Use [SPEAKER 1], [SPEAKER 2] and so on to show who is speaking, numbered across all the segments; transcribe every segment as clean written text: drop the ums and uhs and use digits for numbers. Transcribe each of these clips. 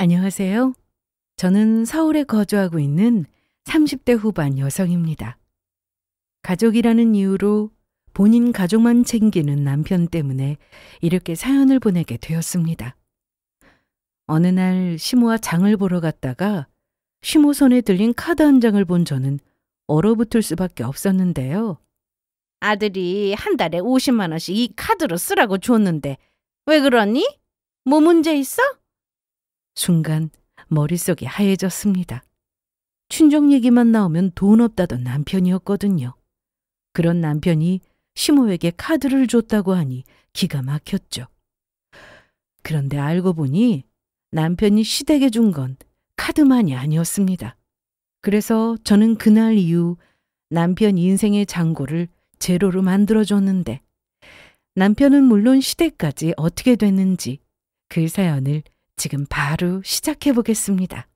[SPEAKER 1] 안녕하세요. 저는 서울에 거주하고 있는 30대 후반 여성입니다. 가족이라는 이유로 본인 가족만 챙기는 남편 때문에 이렇게 사연을 보내게 되었습니다. 어느 날 시모와 장을 보러 갔다가 시모 손에 들린 카드 한 장을 본 저는 얼어붙을 수밖에 없었는데요.
[SPEAKER 2] 아들이 한 달에 50만 원씩 이 카드로 쓰라고 줬는데 왜 그러니? 뭐 문제 있어?
[SPEAKER 1] 순간 머릿속이 하얘졌습니다. 춘정 얘기만 나오면 돈 없다던 남편이었거든요. 그런 남편이 시모에게 카드를 줬다고 하니 기가 막혔죠. 그런데 알고 보니 남편이 시댁에 준 건 카드만이 아니었습니다. 그래서 저는 그날 이후 남편 인생의 잔고를 제로로 만들어줬는데 남편은 물론 시댁까지 어떻게 됐는지 그 사연을 지금 바로 시작해 보겠습니다.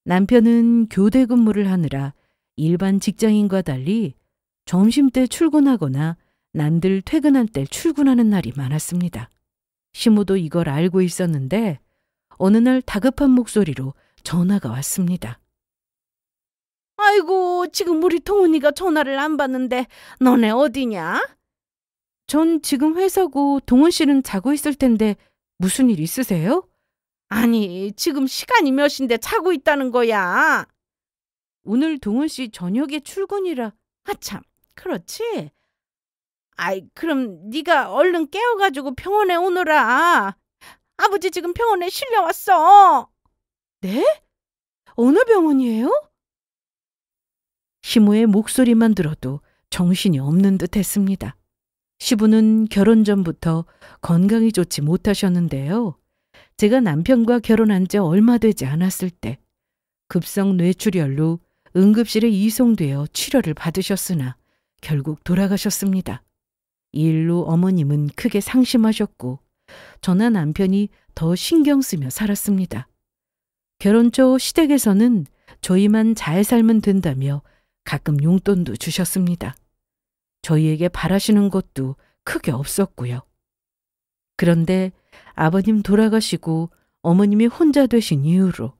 [SPEAKER 1] 남편은 교대 근무를 하느라 일반 직장인과 달리 점심때 출근하거나 남들 퇴근할 때 출근하는 날이 많았습니다. 시모도 이걸 알고 있었는데 어느 날 다급한 목소리로 전화가 왔습니다.
[SPEAKER 2] 아이고, 지금 우리 동훈이가 전화를 안 받는데 너네 어디냐?
[SPEAKER 1] 전 지금 회사고 동훈 씨는 자고 있을 텐데 무슨 일 있으세요?
[SPEAKER 2] 아니, 지금 시간이 몇인데 자고 있다는 거야.
[SPEAKER 1] 오늘 동훈 씨 저녁에 출근이라.
[SPEAKER 2] 참, 그렇지. 아이, 그럼 네가 얼른 깨워가지고 병원에 오너라. 아버지 지금 병원에 실려왔어.
[SPEAKER 1] 네? 어느 병원이에요? 시모의 목소리만 들어도 정신이 없는 듯 했습니다. 시부는 결혼 전부터 건강이 좋지 못하셨는데요. 제가 남편과 결혼한 지 얼마 되지 않았을 때 급성 뇌출혈로 응급실에 이송되어 치료를 받으셨으나 결국 돌아가셨습니다. 이 일로 어머님은 크게 상심하셨고 저나 남편이 더 신경 쓰며 살았습니다. 결혼 초 시댁에서는 저희만 잘 살면 된다며 가끔 용돈도 주셨습니다. 저희에게 바라시는 것도 크게 없었고요. 그런데 아버님 돌아가시고 어머님이 혼자 되신 이후로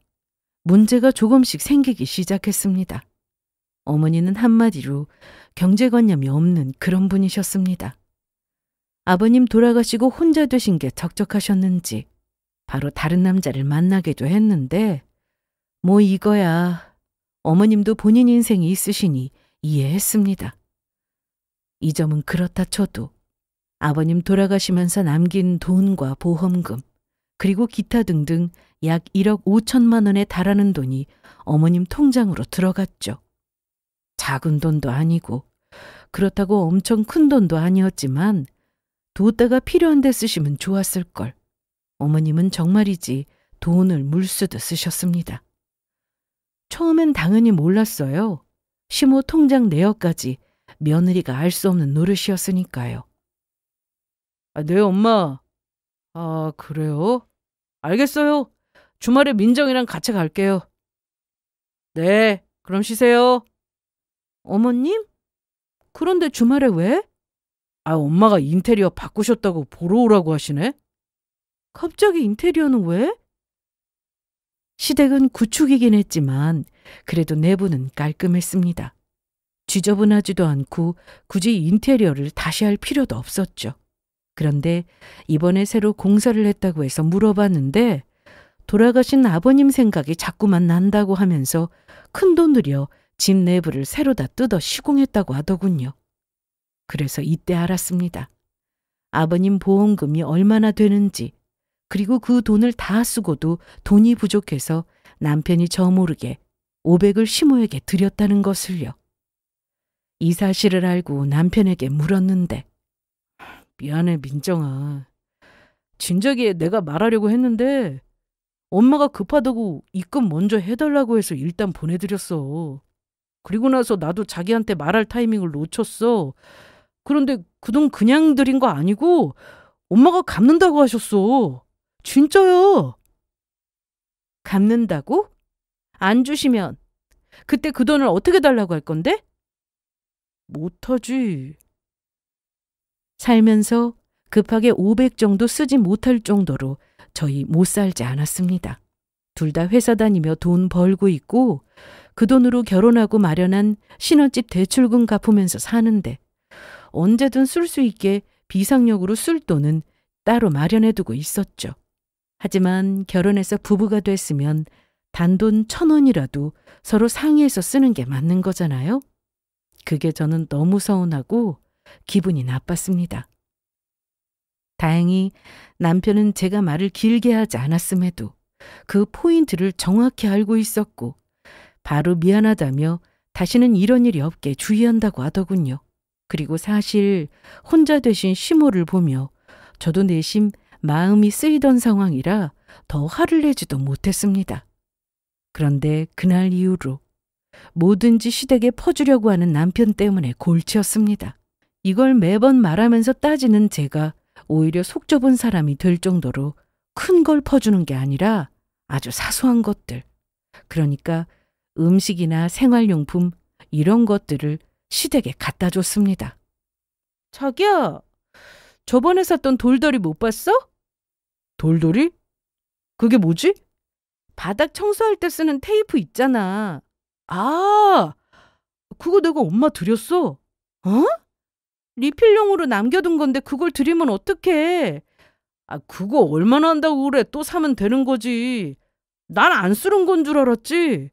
[SPEAKER 1] 문제가 조금씩 생기기 시작했습니다. 어머니는 한마디로 경제관념이 없는 그런 분이셨습니다. 아버님 돌아가시고 혼자 되신 게 적적하셨는지 바로 다른 남자를 만나기도 했는데 뭐 이거야. 어머님도 본인 인생이 있으시니 이해했습니다. 이 점은 그렇다 쳐도 아버님 돌아가시면서 남긴 돈과 보험금 그리고 기타 등등 약 1억 5천만 원에 달하는 돈이 어머님 통장으로 들어갔죠. 작은 돈도 아니고 그렇다고 엄청 큰 돈도 아니었지만 뒀다가 필요한 데 쓰시면 좋았을 걸. 어머님은 정말이지 돈을 물쓰듯 쓰셨습니다. 처음엔 당연히 몰랐어요. 시모 통장 내역까지 며느리가 알 수 없는 노릇이었으니까요. 네, 엄마. 아, 그래요? 알겠어요. 주말에 민정이랑 같이 갈게요. 네, 그럼 쉬세요. 어머님? 그런데 주말에 왜? 아, 엄마가 인테리어 바꾸셨다고 보러 오라고 하시네. 갑자기 인테리어는 왜? 시댁은 구축이긴 했지만 그래도 내부는 깔끔했습니다. 지저분하지도 않고 굳이 인테리어를 다시 할 필요도 없었죠. 그런데 이번에 새로 공사를 했다고 해서 물어봤는데 돌아가신 아버님 생각이 자꾸만 난다고 하면서 큰돈 들여 집 내부를 새로 다 뜯어 시공했다고 하더군요. 그래서 이때 알았습니다. 아버님 보험금이 얼마나 되는지 그리고 그 돈을 다 쓰고도 돈이 부족해서 남편이 저 모르게 500을 시모에게 드렸다는 것을요. 이 사실을 알고 남편에게 물었는데 미안해 민정아. 진작에 내가 말하려고 했는데 엄마가 급하다고 입금 먼저 해달라고 해서 일단 보내드렸어. 그리고 나서 나도 자기한테 말할 타이밍을 놓쳤어. 그런데 그 돈 그냥 드린 거 아니고 엄마가 갚는다고 하셨어. 진짜요. 갚는다고? 안 주시면 그때 그 돈을 어떻게 달라고 할 건데? 못하지. 살면서 급하게 500 정도 쓰지 못할 정도로 저희 못 살지 않았습니다. 둘 다 회사 다니며 돈 벌고 있고 그 돈으로 결혼하고 마련한 신혼집 대출금 갚으면서 사는데 언제든 쓸 수 있게 비상력으로 쓸 돈은 따로 마련해두고 있었죠. 하지만 결혼해서 부부가 됐으면 단돈 1,000원이라도 서로 상의해서 쓰는 게 맞는 거잖아요. 그게 저는 너무 서운하고 기분이 나빴습니다. 다행히 남편은 제가 말을 길게 하지 않았음에도 그 포인트를 정확히 알고 있었고 바로 미안하다며 다시는 이런 일이 없게 주의한다고 하더군요. 그리고 사실 혼자 되신 시모를 보며 저도 내심 마음이 쓰이던 상황이라 더 화를 내지도 못했습니다. 그런데 그날 이후로 뭐든지 시댁에 퍼주려고 하는 남편 때문에 골치였습니다. 이걸 매번 말하면서 따지는 제가 오히려 속 좁은 사람이 될 정도로 큰 걸 퍼주는 게 아니라 아주 사소한 것들, 그러니까 음식이나 생활용품 이런 것들을 시댁에 갖다 줬습니다. 자기야, 저번에 샀던 돌돌이 못 봤어? 돌돌이? 그게 뭐지? 바닥 청소할 때 쓰는 테이프 있잖아. 아, 그거 내가 엄마 드렸어. 어? 리필용으로 남겨둔 건데 그걸 드리면 어떡해. 아, 그거 얼마나 한다고 그래. 또 사면 되는 거지. 난 안 쓰는 건 줄 알았지.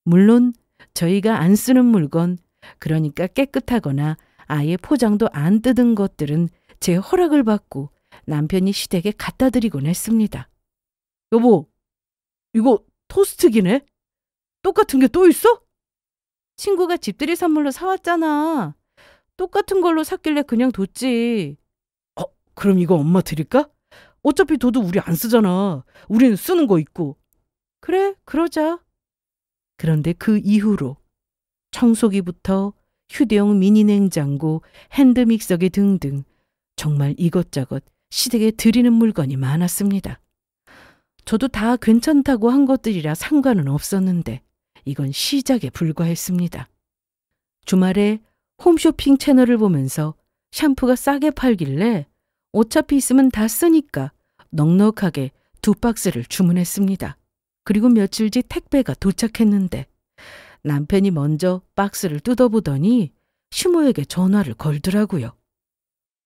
[SPEAKER 1] 물론 저희가 안 쓰는 물건, 그러니까 깨끗하거나 아예 포장도 안 뜯은 것들은 제 허락을 받고 남편이 시댁에 갖다 드리곤 했습니다. 여보, 이거 토스트기네? 똑같은 게 또 있어? 친구가 집들이 선물로 사왔잖아. 똑같은 걸로 샀길래 그냥 뒀지. 그럼 이거 엄마 드릴까? 어차피 도도 우리 안 쓰잖아. 우리는 쓰는 거 있고. 그래, 그러자. 그런데 그 이후로 청소기부터 휴대용 미니 냉장고, 핸드믹서기 등등 정말 이것저것 시댁에 드리는 물건이 많았습니다. 저도 다 괜찮다고 한 것들이라 상관은 없었는데 이건 시작에 불과했습니다. 주말에 홈쇼핑 채널을 보면서 샴푸가 싸게 팔길래 어차피 있으면 다 쓰니까 넉넉하게 2박스를 주문했습니다. 그리고 며칠 뒤 택배가 도착했는데 남편이 먼저 박스를 뜯어보더니 시모에게 전화를 걸더라고요.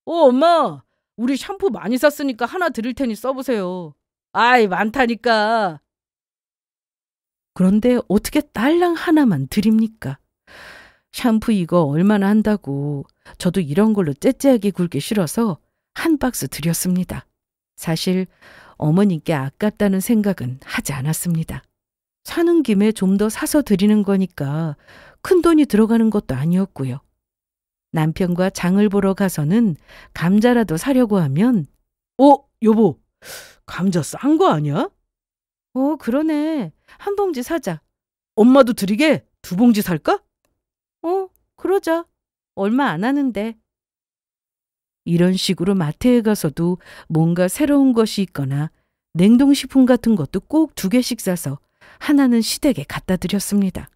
[SPEAKER 1] 엄마, 우리 샴푸 많이 샀으니까 하나 드릴 테니 써보세요. 아이, 많다니까. 그런데 어떻게 딸랑 하나만 드립니까? 샴푸 이거 얼마나 한다고. 저도 이런 걸로 째째하게 굴기 싫어서 한 박스 드렸습니다. 사실 어머님께 아깝다는 생각은 하지 않았습니다. 사는 김에 좀 더 사서 드리는 거니까 큰 돈이 들어가는 것도 아니었고요. 남편과 장을 보러 가서는 감자라도 사려고 하면 여보, 감자 싼 거 아니야? 그러네. 한 봉지 사자. 엄마도 드리게 2봉지 살까? 그러자. 얼마 안 하는데. 이런 식으로 마트에 가서도 뭔가 새로운 것이 있거나 냉동식품 같은 것도 꼭 2개씩 사서 하나는 시댁에 갖다 드렸습니다.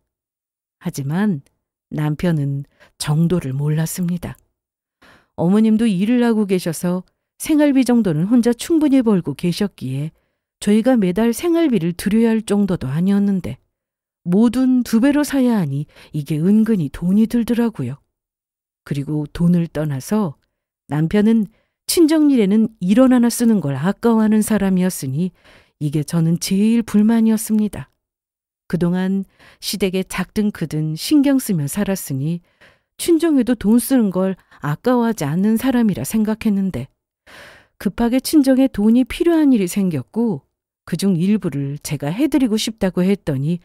[SPEAKER 1] 하지만 남편은 정도를 몰랐습니다. 어머님도 일을 하고 계셔서 생활비 정도는 혼자 충분히 벌고 계셨기에 저희가 매달 생활비를 드려야 할 정도도 아니었는데 뭐든 2배로 사야 하니 이게 은근히 돈이 들더라고요. 그리고 돈을 떠나서 남편은 친정일에는 1원 하나 쓰는 걸 아까워하는 사람이었으니 이게 저는 제일 불만이었습니다. 그동안 시댁에 작든 크든 신경 쓰며 살았으니 친정에도 돈 쓰는 걸 아까워하지 않는 사람이라 생각했는데 급하게 친정에 돈이 필요한 일이 생겼고 그중 일부를 제가 해드리고 싶다고 했더니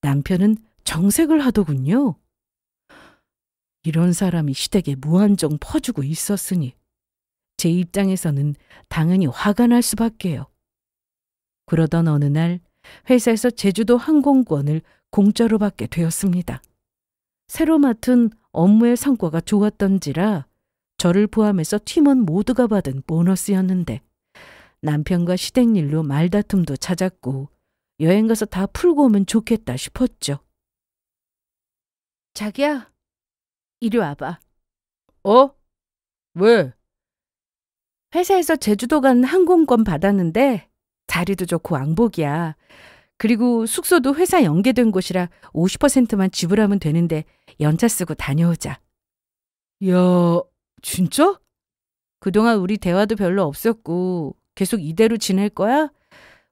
[SPEAKER 1] 남편은 정색을 하더군요. 이런 사람이 시댁에 무한정 퍼주고 있었으니 제 입장에서는 당연히 화가 날 수밖에요. 그러던 어느 날 회사에서 제주도 항공권을 공짜로 받게 되었습니다. 새로 맡은 업무의 성과가 좋았던지라 저를 포함해서 팀원 모두가 받은 보너스였는데 남편과 시댁 일로 말다툼도 잦았고 여행 가서 다 풀고 오면 좋겠다 싶었죠. 자기야, 이리 와봐. 왜? 회사에서 제주도 간 항공권 받았는데 자리도 좋고 왕복이야. 그리고 숙소도 회사 연계된 곳이라 50%만 지불하면 되는데 연차 쓰고 다녀오자. 야, 진짜? 그동안 우리 대화도 별로 없었고 계속 이대로 지낼 거야?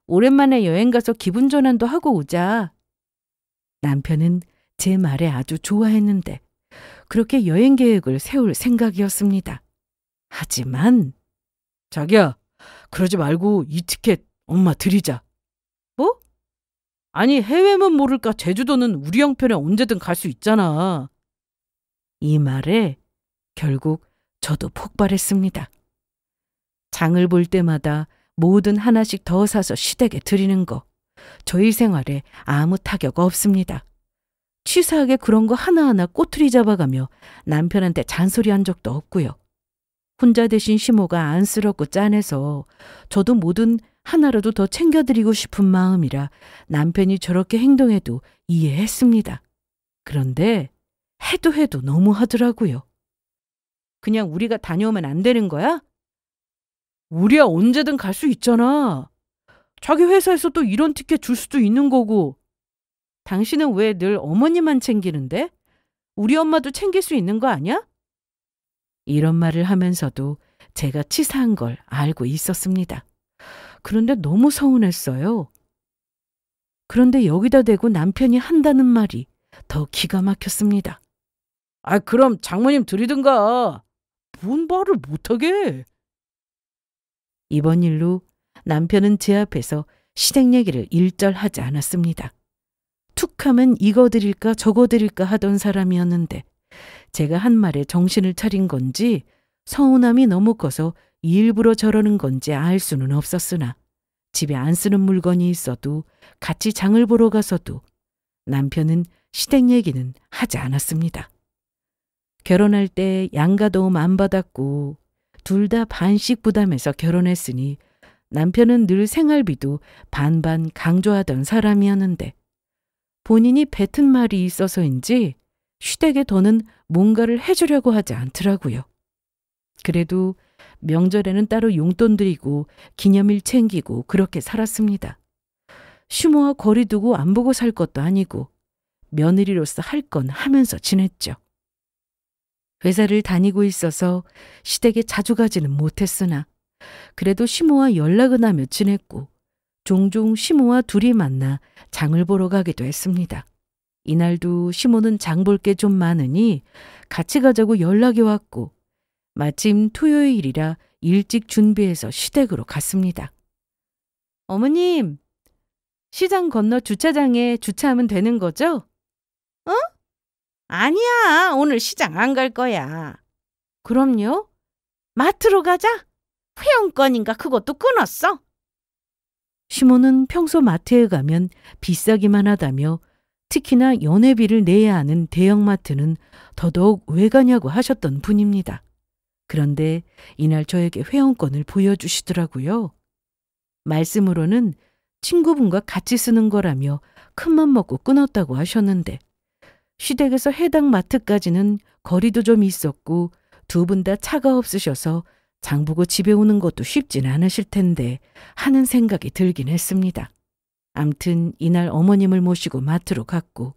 [SPEAKER 1] 오랜만에 여행 가서 기분 전환도 하고 오자. 남편은 제 말에 아주 좋아했는데 그렇게 여행 계획을 세울 생각이었습니다. 하지만 자기야, 그러지 말고 이 티켓 엄마 드리자. 뭐? 아니 해외면 모를까 제주도는 우리 형편에 언제든 갈 수 있잖아. 이 말에 결국 저도 폭발했습니다. 장을 볼 때마다 뭐든 하나씩 더 사서 시댁에 드리는 거. 저희 생활에 아무 타격 없습니다. 치사하게 그런 거 하나하나 꼬투리 잡아가며 남편한테 잔소리한 적도 없고요. 혼자 대신 시모가 안쓰럽고 짠해서 저도 뭐든 하나라도 더 챙겨드리고 싶은 마음이라 남편이 저렇게 행동해도 이해했습니다. 그런데 해도 너무 하더라고요. 그냥 우리가 다녀오면 안 되는 거야? 우리야 언제든 갈 수 있잖아. 자기 회사에서 또 이런 티켓 줄 수도 있는 거고. 당신은 왜 늘 어머니만 챙기는데? 우리 엄마도 챙길 수 있는 거 아니야? 이런 말을 하면서도 제가 치사한 걸 알고 있었습니다. 그런데 너무 서운했어요. 그런데 여기다 대고 남편이 한다는 말이 더 기가 막혔습니다. 아, 그럼 장모님 드리든가. 뭔 말을 못하게. 이번 일로 남편은 제 앞에서 시댁 얘기를 일절하지 않았습니다. 툭하면 이거 드릴까 저거 드릴까 하던 사람이었는데 제가 한 말에 정신을 차린 건지 서운함이 너무 커서 일부러 저러는 건지 알 수는 없었으나 집에 안 쓰는 물건이 있어도 같이 장을 보러 가서도 남편은 시댁 얘기는 하지 않았습니다. 결혼할 때 양가 도움 안 받았고 둘 다 반씩 부담해서 결혼했으니 남편은 늘 생활비도 반반 강조하던 사람이었는데 본인이 뱉은 말이 있어서인지 시댁에 더는 뭔가를 해주려고 하지 않더라고요. 그래도 명절에는 따로 용돈 드리고 기념일 챙기고 그렇게 살았습니다. 시모와 거리 두고 안 보고 살 것도 아니고 며느리로서 할 건 하면서 지냈죠. 회사를 다니고 있어서 시댁에 자주 가지는 못했으나 그래도 시모와 연락은 하며 지냈고 종종 시모와 둘이 만나 장을 보러 가기도 했습니다. 이날도 시모는 장 볼 게 좀 많으니 같이 가자고 연락이 왔고 마침 토요일이라 일찍 준비해서 시댁으로 갔습니다. 어머님, 시장 건너 주차장에 주차하면 되는 거죠?
[SPEAKER 2] 어? 아니야, 오늘 시장 안 갈 거야.
[SPEAKER 1] 그럼요.
[SPEAKER 2] 마트로 가자. 회원권인가 그것도 끊었어.
[SPEAKER 1] 시모는 평소 마트에 가면 비싸기만 하다며 특히나 연회비를 내야 하는 대형마트는 더더욱 왜 가냐고 하셨던 분입니다. 그런데 이날 저에게 회원권을 보여주시더라고요. 말씀으로는 친구분과 같이 쓰는 거라며 큰맘 먹고 끊었다고 하셨는데 시댁에서 해당 마트까지는 거리도 좀 있었고 두 분 다 차가 없으셔서 장 보고 집에 오는 것도 쉽진 않으실 텐데 하는 생각이 들긴 했습니다. 암튼 이날 어머님을 모시고 마트로 갔고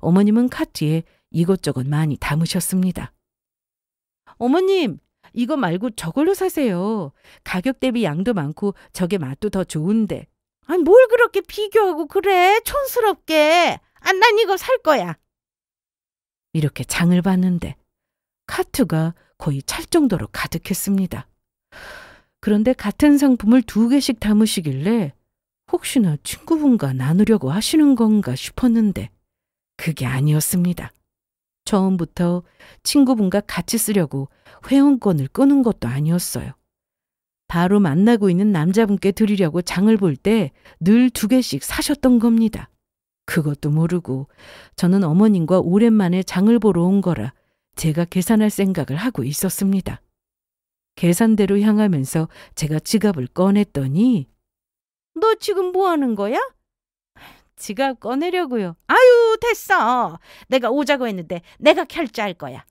[SPEAKER 1] 어머님은 카트에 이것저것 많이 담으셨습니다. 어머님, 이거 말고 저걸로 사세요. 가격 대비 양도 많고 저게 맛도 더 좋은데.
[SPEAKER 2] 아니, 뭘 그렇게 비교하고 그래? 촌스럽게. 난 이거 살 거야.
[SPEAKER 1] 이렇게 장을 봤는데 카트가 거의 찰 정도로 가득했습니다. 그런데 같은 상품을 2개씩 담으시길래 혹시나 친구분과 나누려고 하시는 건가 싶었는데 그게 아니었습니다. 처음부터 친구분과 같이 쓰려고 회원권을 끊은 것도 아니었어요. 바로 만나고 있는 남자분께 드리려고 장을 볼 때 늘 2개씩 사셨던 겁니다. 그것도 모르고 저는 어머님과 오랜만에 장을 보러 온 거라 제가 계산할 생각을 하고 있었습니다. 계산대로 향하면서 제가 지갑을 꺼냈더니
[SPEAKER 2] 너 지금 뭐 하는 거야?
[SPEAKER 1] 지갑 꺼내려고요.
[SPEAKER 2] 아유, 됐어. 내가 오자고 했는데 내가 결제할 거야.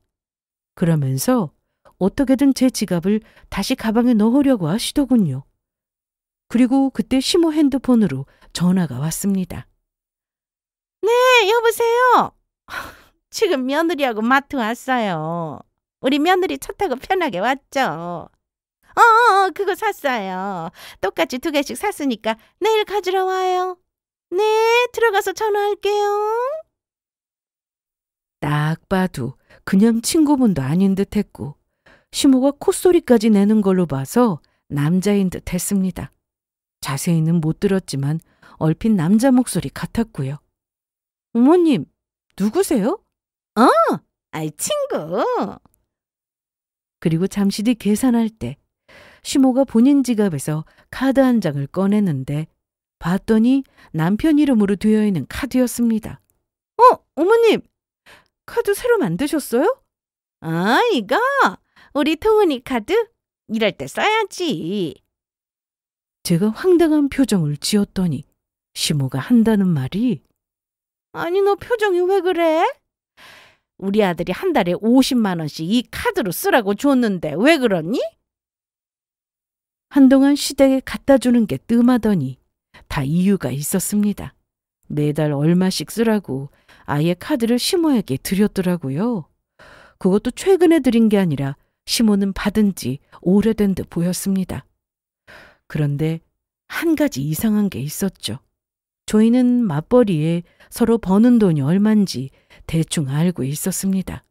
[SPEAKER 1] 그러면서 어떻게든 제 지갑을 다시 가방에 넣으려고 하시더군요. 그리고 그때 시모 핸드폰으로 전화가 왔습니다.
[SPEAKER 2] 네, 여보세요. 지금 며느리하고 마트 왔어요. 우리 며느리 차 타고 편하게 왔죠. 그거 샀어요. 똑같이 2개씩 샀으니까 내일 가지러 와요. 네, 들어가서 전화할게요.
[SPEAKER 1] 딱 봐도 그냥 친구분도 아닌 듯 했고 시모가 콧소리까지 내는 걸로 봐서 남자인 듯 했습니다. 자세히는 못 들었지만 얼핏 남자 목소리 같았고요. 어머님, 누구세요?
[SPEAKER 2] 아이, 친구.
[SPEAKER 1] 그리고 잠시 뒤 계산할 때 시모가 본인 지갑에서 카드 한 장을 꺼내는데 봤더니 남편 이름으로 되어 있는 카드였습니다. 어머님, 카드 새로 만드셨어요?
[SPEAKER 2] 이거 우리 통은이 카드? 이럴 때 써야지.
[SPEAKER 1] 제가 황당한 표정을 지었더니 시모가 한다는 말이
[SPEAKER 2] 아니, 너 표정이 왜 그래? 우리 아들이 한 달에 50만 원씩 이 카드로 쓰라고 줬는데 왜 그러니?
[SPEAKER 1] 한동안 시댁에 갖다 주는 게 뜸하더니 다 이유가 있었습니다. 매달 얼마씩 쓰라고 아예 카드를 시모에게 드렸더라고요. 그것도 최근에 드린 게 아니라 시모는 받은 지 오래된 듯 보였습니다. 그런데 한 가지 이상한 게 있었죠. 저희는 맞벌이에 서로 버는 돈이 얼만지 대충 알고 있었습니다.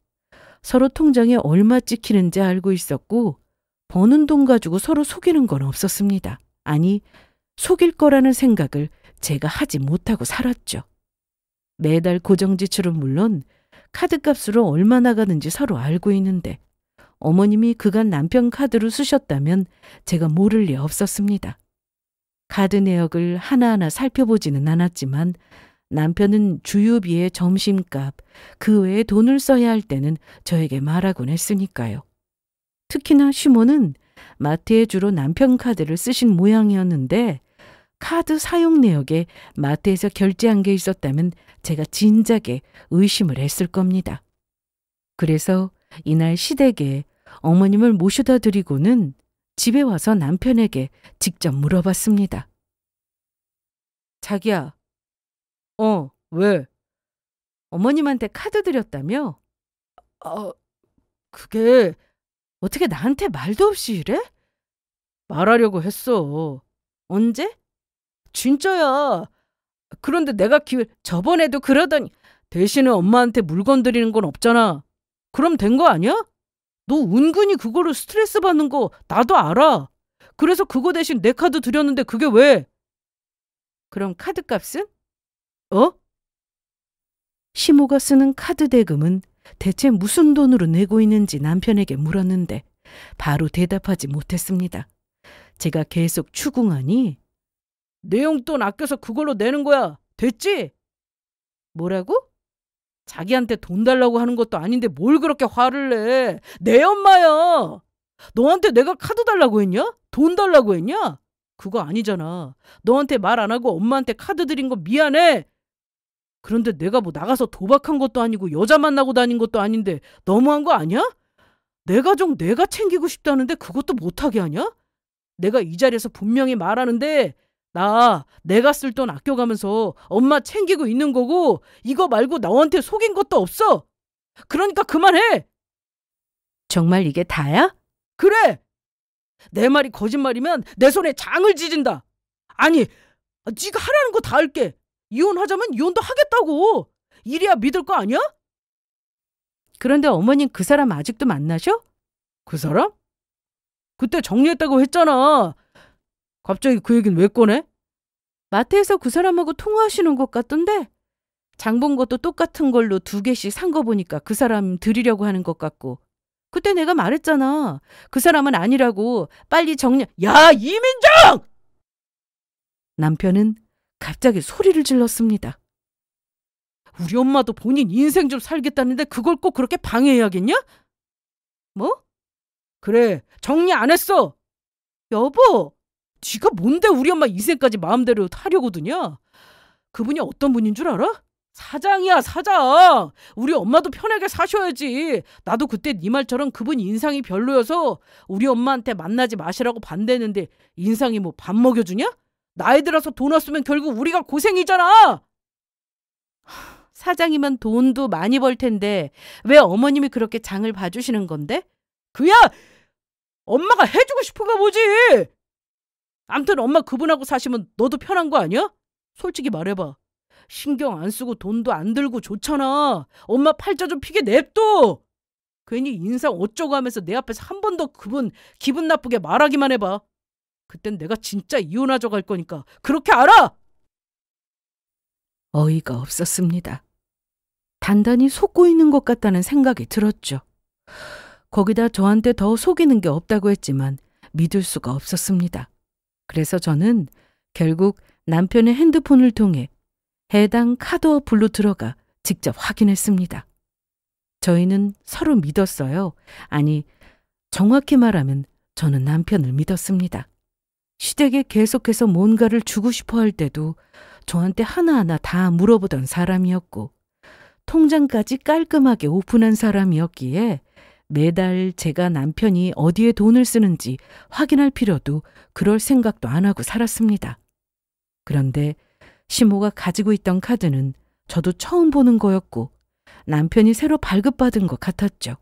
[SPEAKER 1] 서로 통장에 얼마 찍히는지 알고 있었고 버는 돈 가지고 서로 속이는 건 없었습니다. 아니, 속일 거라는 생각을 제가 하지 못하고 살았죠. 매달 고정 지출은 물론 카드값으로 얼마 나가는지 서로 알고 있는데 어머님이 그간 남편 카드로 쓰셨다면 제가 모를 리 없었습니다. 카드 내역을 하나하나 살펴보지는 않았지만 남편은 주유비에 점심값, 그 외에 돈을 써야 할 때는 저에게 말하곤 했으니까요. 특히나 시모는 마트에 주로 남편 카드를 쓰신 모양이었는데 카드 사용 내역에 마트에서 결제한 게 있었다면 제가 진작에 의심을 했을 겁니다. 그래서 이날 시댁에 어머님을 모셔다 드리고는 집에 와서 남편에게 직접 물어봤습니다. 자기야. 왜? 어머님한테 카드 드렸다며? 그게 어떻게 나한테 말도 없이 이래? 말하려고 했어. 언제? 진짜야. 그런데 내가 저번에도 그러더니 대신에 엄마한테 물건 드리는 건 없잖아. 그럼 된 거 아니야? 너 은근히 그거로 스트레스 받는 거 나도 알아. 그래서 그거 대신 내 카드 드렸는데 그게 왜? 그럼 카드값은? 시모가 쓰는 카드 대금은 대체 무슨 돈으로 내고 있는지 남편에게 물었는데 바로 대답하지 못했습니다. 제가 계속 추궁하니 내 용돈 아껴서 그걸로 내는 거야. 됐지? 뭐라고? 자기한테 돈 달라고 하는 것도 아닌데 뭘 그렇게 화를 내. 내 엄마야. 너한테 내가 카드 달라고 했냐? 돈 달라고 했냐? 그거 아니잖아. 너한테 말 안 하고 엄마한테 카드 드린 거 미안해. 그런데 내가 뭐 나가서 도박한 것도 아니고 여자 만나고 다닌 것도 아닌데 너무한 거 아니야? 내 가족 내가 챙기고 싶다는데 그것도 못하게 하냐? 내가 이 자리에서 분명히 말하는데 내가 쓸 돈 아껴가면서 엄마 챙기고 있는 거고 이거 말고 너한테 속인 것도 없어. 그러니까 그만해. 정말 이게 다야? 그래. 내 말이 거짓말이면 내 손에 장을 지진다. 아니, 네가 하라는 거 다 할게. 이혼하자면 이혼도 하겠다고. 이래야 믿을 거 아니야? 그런데 어머님 그 사람 아직도 만나셔? 그 사람? 그때 정리했다고 했잖아. 갑자기 그 얘기는 왜 꺼내? 마트에서 그 사람하고 통화하시는 것 같던데 장 본 것도 똑같은 걸로 2개씩 산 거 보니까 그 사람 드리려고 하는 것 같고 그때 내가 말했잖아. 그 사람은 아니라고. 빨리 정리. 야, 이민정! 남편은 갑자기 소리를 질렀습니다. 우리 엄마도 본인 인생 좀 살겠다는데 그걸 꼭 그렇게 방해해야겠냐? 뭐? 그래, 정리 안 했어. 여보, 네가 뭔데 우리 엄마 인생까지 마음대로 하려고 드냐? 그분이 어떤 분인 줄 알아? 사장이야, 사장. 우리 엄마도 편하게 사셔야지. 나도 그때 네 말처럼 그분 인상이 별로여서 우리 엄마한테 만나지 마시라고 반대했는데 인상이 뭐 밥 먹여주냐? 나이 들어서 돈 없으면 결국 우리가 고생이잖아. 사장이면 돈도 많이 벌 텐데 왜 어머님이 그렇게 장을 봐주시는 건데? 그야 엄마가 해주고 싶은가 보지. 암튼 엄마 그분하고 사시면 너도 편한 거 아니야? 솔직히 말해봐. 신경 안 쓰고 돈도 안 들고 좋잖아. 엄마 팔자 좀 피게 냅둬. 괜히 인상 어쩌고 하면서 내 앞에서 한 번 더 그분 기분 나쁘게 말하기만 해봐. 그땐 내가 진짜 이혼하자 갈 거니까 그렇게 알아. 어이가 없었습니다. 단단히 속고 있는 것 같다는 생각이 들었죠. 거기다 저한테 더 속이는 게 없다고 했지만 믿을 수가 없었습니다. 그래서 저는 결국 남편의 핸드폰을 통해 해당 카드 어플로 들어가 직접 확인했습니다. 저희는 서로 믿었어요. 아니, 정확히 말하면 저는 남편을 믿었습니다. 시댁에 계속해서 뭔가를 주고 싶어 할 때도 저한테 하나하나 다 물어보던 사람이었고 통장까지 깔끔하게 오픈한 사람이었기에 매달 제가 남편이 어디에 돈을 쓰는지 확인할 필요도 그럴 생각도 안 하고 살았습니다. 그런데 시모가 가지고 있던 카드는 저도 처음 보는 거였고 남편이 새로 발급받은 것 같았죠.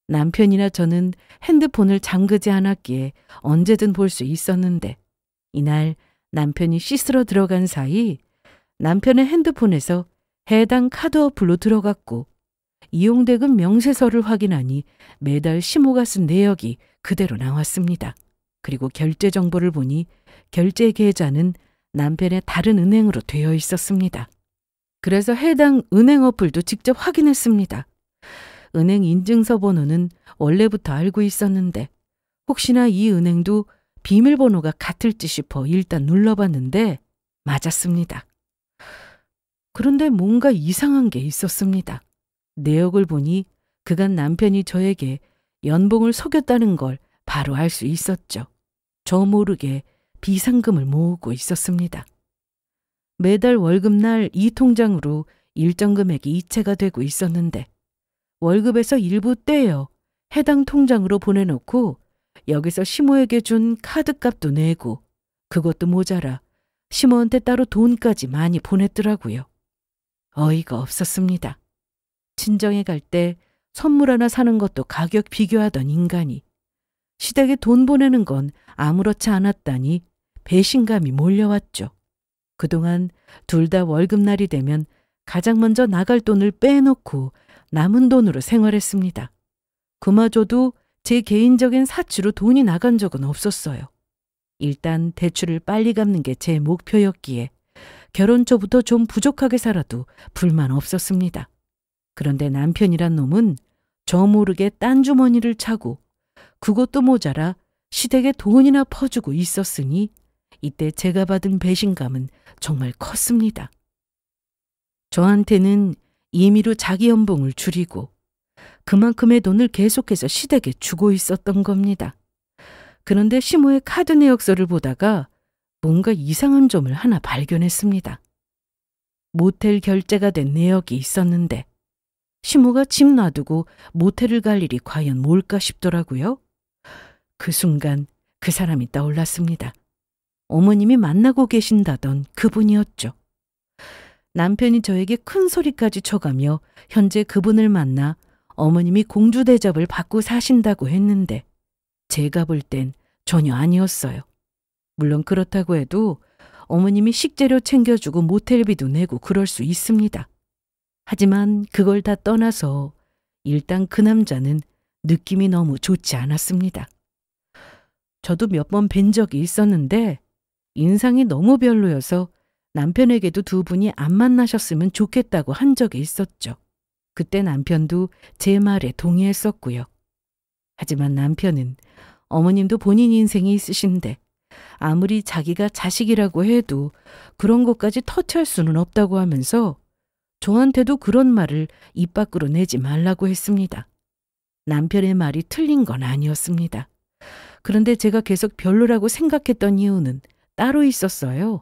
[SPEAKER 1] 남편이나 저는 핸드폰을 잠그지 않았기에 언제든 볼 수 있었는데 이날 남편이 씻으러 들어간 사이 남편의 핸드폰에서 해당 카드 어플로 들어갔고 이용대금 명세서를 확인하니 매달 시모가 쓴 내역이 그대로 나왔습니다. 그리고 결제 정보를 보니 결제 계좌는 남편의 다른 은행으로 되어 있었습니다. 그래서 해당 은행 어플도 직접 확인했습니다. 은행 인증서 번호는 원래부터 알고 있었는데 혹시나 이 은행도 비밀번호가 같을지 싶어 일단 눌러봤는데 맞았습니다. 그런데 뭔가 이상한 게 있었습니다. 내역을 보니 그간 남편이 저에게 연봉을 속였다는 걸 바로 알 수 있었죠. 저 모르게 비상금을 모으고 있었습니다. 매달 월급날 이 통장으로 일정 금액이 이체가 되고 있었는데 월급에서 일부 떼어 해당 통장으로 보내놓고 여기서 시모에게 준 카드값도 내고 그것도 모자라 시모한테 따로 돈까지 많이 보냈더라고요. 어이가 없었습니다. 친정에 갈 때 선물 하나 사는 것도 가격 비교하던 인간이 시댁에 돈 보내는 건 아무렇지 않았다니 배신감이 몰려왔죠. 그동안 둘 다 월급날이 되면 가장 먼저 나갈 돈을 빼놓고 남은 돈으로 생활했습니다. 그마저도 제 개인적인 사치로 돈이 나간 적은 없었어요. 일단 대출을 빨리 갚는 게 제 목표였기에 결혼 초부터 좀 부족하게 살아도 불만 없었습니다. 그런데 남편이란 놈은 저 모르게 딴 주머니를 차고 그것도 모자라 시댁에 돈이나 퍼주고 있었으니 이때 제가 받은 배신감은 정말 컸습니다. 저한테는 임의로 자기 연봉을 줄이고 그만큼의 돈을 계속해서 시댁에 주고 있었던 겁니다. 그런데 시모의 카드 내역서를 보다가 뭔가 이상한 점을 하나 발견했습니다. 모텔 결제가 된 내역이 있었는데 시모가 집 놔두고 모텔을 갈 일이 과연 뭘까 싶더라고요. 그 순간 그 사람이 떠올랐습니다. 어머님이 만나고 계신다던 그분이었죠. 남편이 저에게 큰 소리까지 쳐가며 현재 그분을 만나 어머님이 공주 대접을 받고 사신다고 했는데 제가 볼 땐 전혀 아니었어요. 물론 그렇다고 해도 어머님이 식재료 챙겨주고 모텔비도 내고 그럴 수 있습니다. 하지만 그걸 다 떠나서 일단 그 남자는 느낌이 너무 좋지 않았습니다. 저도 몇 번 뵌 적이 있었는데 인상이 너무 별로여서 남편에게도 두 분이 안 만나셨으면 좋겠다고 한 적이 있었죠. 그때 남편도 제 말에 동의했었고요. 하지만 남편은 어머님도 본인 인생이 있으신데 아무리 자기가 자식이라고 해도 그런 것까지 터치할 수는 없다고 하면서 저한테도 그런 말을 입 밖으로 내지 말라고 했습니다. 남편의 말이 틀린 건 아니었습니다. 그런데 제가 계속 별로라고 생각했던 이유는 따로 있었어요.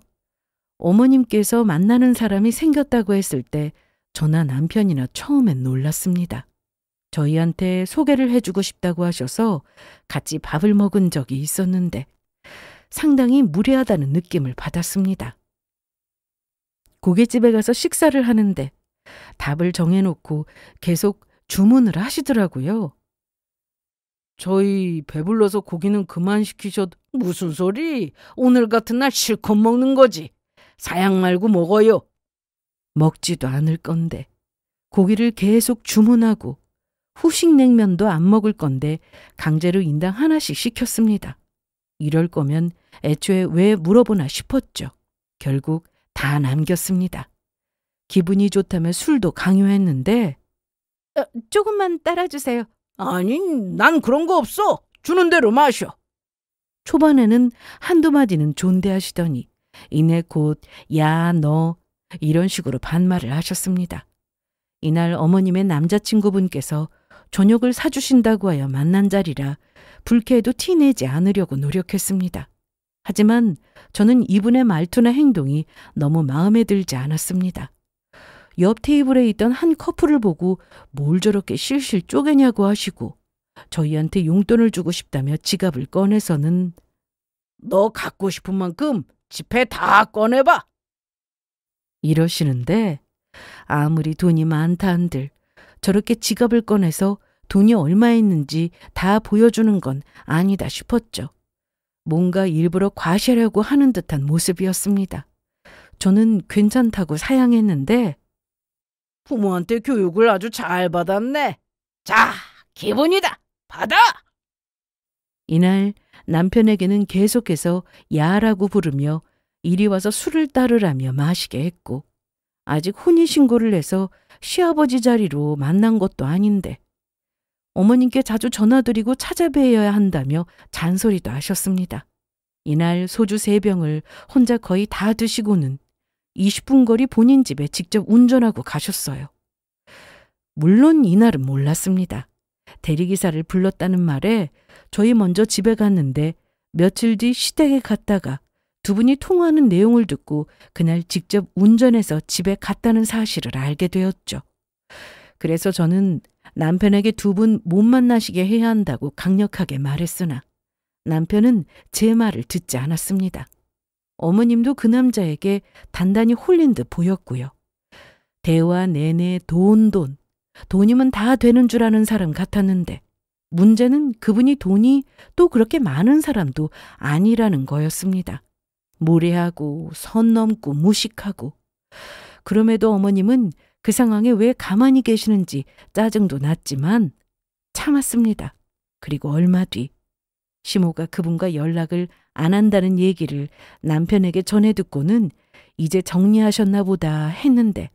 [SPEAKER 1] 어머님께서 만나는 사람이 생겼다고 했을 때 저나 남편이나 처음엔 놀랐습니다. 저희한테 소개를 해주고 싶다고 하셔서 같이 밥을 먹은 적이 있었는데 상당히 무례하다는 느낌을 받았습니다. 고깃집에 가서 식사를 하는데 답을 정해놓고 계속 주문을 하시더라고요. 저희 배불러서 고기는 그만 시키셔도. 무슨 소리? 오늘 같은 날 실컷 먹는 거지. 사양 말고 먹어요. 먹지도 않을 건데 고기를 계속 주문하고 후식 냉면도 안 먹을 건데 강제로 인당 하나씩 시켰습니다. 이럴 거면 애초에 왜 물어보나 싶었죠. 결국 다 남겼습니다. 기분이 좋다며 술도 강요했는데 조금만 따라주세요. 아니, 난 그런 거 없어. 주는 대로 마셔. 초반에는 한두 마디는 존대하시더니 이내 곧 야, 너 이런 식으로 반말을 하셨습니다. 이날 어머님의 남자친구분께서 저녁을 사주신다고 하여 만난 자리라 불쾌해도 티내지 않으려고 노력했습니다. 하지만 저는 이분의 말투나 행동이 너무 마음에 들지 않았습니다. 옆 테이블에 있던 한 커플을 보고 뭘 저렇게 실실 쪼개냐고 하시고 저희한테 용돈을 주고 싶다며 지갑을 꺼내서는 너 갖고 싶은 만큼 지폐 다 꺼내봐. 이러시는데 아무리 돈이 많다 한들 저렇게 지갑을 꺼내서 돈이 얼마 있는지 다 보여주는 건 아니다 싶었죠. 뭔가 일부러 과시하려고 하는 듯한 모습이었습니다. 저는 괜찮다고 사양했는데 부모한테 교육을 아주 잘 받았네. 자, 기분이다. 받아! 이날 남편에게는 계속해서 야라고 부르며 이리 와서 술을 따르라며 마시게 했고 아직 혼인신고를 해서 시아버지 자리로 만난 것도 아닌데 어머님께 자주 전화드리고 찾아뵈어야 한다며 잔소리도 하셨습니다. 이날 소주 3병을 혼자 거의 다 드시고는 20분 거리 본인 집에 직접 운전하고 가셨어요. 물론 이날은 몰랐습니다. 대리기사를 불렀다는 말에 저희 먼저 집에 갔는데 며칠 뒤 시댁에 갔다가 두 분이 통화하는 내용을 듣고 그날 직접 운전해서 집에 갔다는 사실을 알게 되었죠. 그래서 저는 남편에게 두 분 못 만나시게 해야 한다고 강력하게 말했으나 남편은 제 말을 듣지 않았습니다. 어머님도 그 남자에게 단단히 홀린 듯 보였고요. 대화 내내 돈이면 다 되는 줄 아는 사람 같았는데 문제는 그분이 돈이 또 그렇게 많은 사람도 아니라는 거였습니다. 무례하고 선 넘고 무식하고 그럼에도 어머님은 그 상황에 왜 가만히 계시는지 짜증도 났지만 참았습니다. 그리고 얼마 뒤 시모가 그분과 연락을 안 한다는 얘기를 남편에게 전해 듣고는 이제 정리하셨나 보다 했는데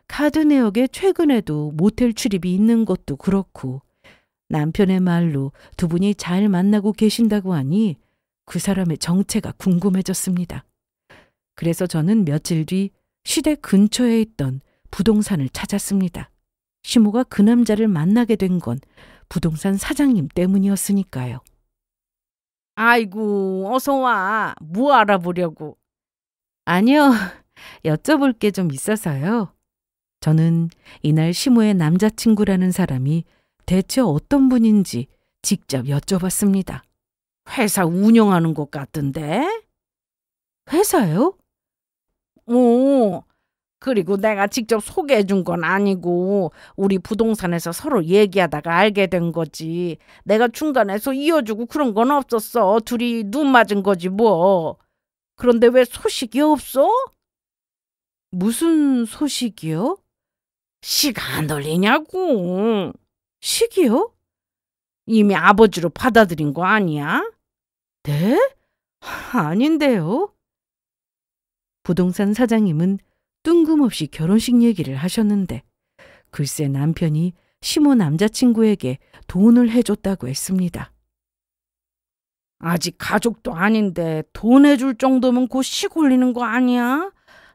[SPEAKER 1] 카드 내역에 최근에도 모텔 출입이 있는 것도 그렇고 남편의 말로 두 분이 잘 만나고 계신다고 하니 그 사람의 정체가 궁금해졌습니다. 그래서 저는 며칠 뒤 시댁 근처에 있던 부동산을 찾았습니다. 시모가 그 남자를 만나게 된 건 부동산 사장님 때문이었으니까요. 아이고, 어서 와. 뭐 알아보려고? 아니요, 여쭤볼 게 좀 있어서요. 저는 이날 시모의 남자친구라는 사람이 대체 어떤 분인지 직접 여쭤봤습니다. 회사 운영하는 것 같던데? 회사요? 오, 그리고 내가 직접 소개해 준 건 아니고 우리 부동산에서 서로 얘기하다가 알게 된 거지. 내가 중간에서 이어주고 그런 건 없었어. 둘이 눈 맞은 거지 뭐. 그런데 왜 소식이 없어? 무슨 소식이요? 식 안 돌리냐고. 식이요? 이미 아버지로 받아들인 거 아니야? 네? 아닌데요. 부동산 사장님은 뜬금없이 결혼식 얘기를 하셨는데 글쎄 남편이 시모 남자친구에게 돈을 해줬다고 했습니다. 아직 가족도 아닌데 돈 해줄 정도면 곧 식 올리는 거 아니야?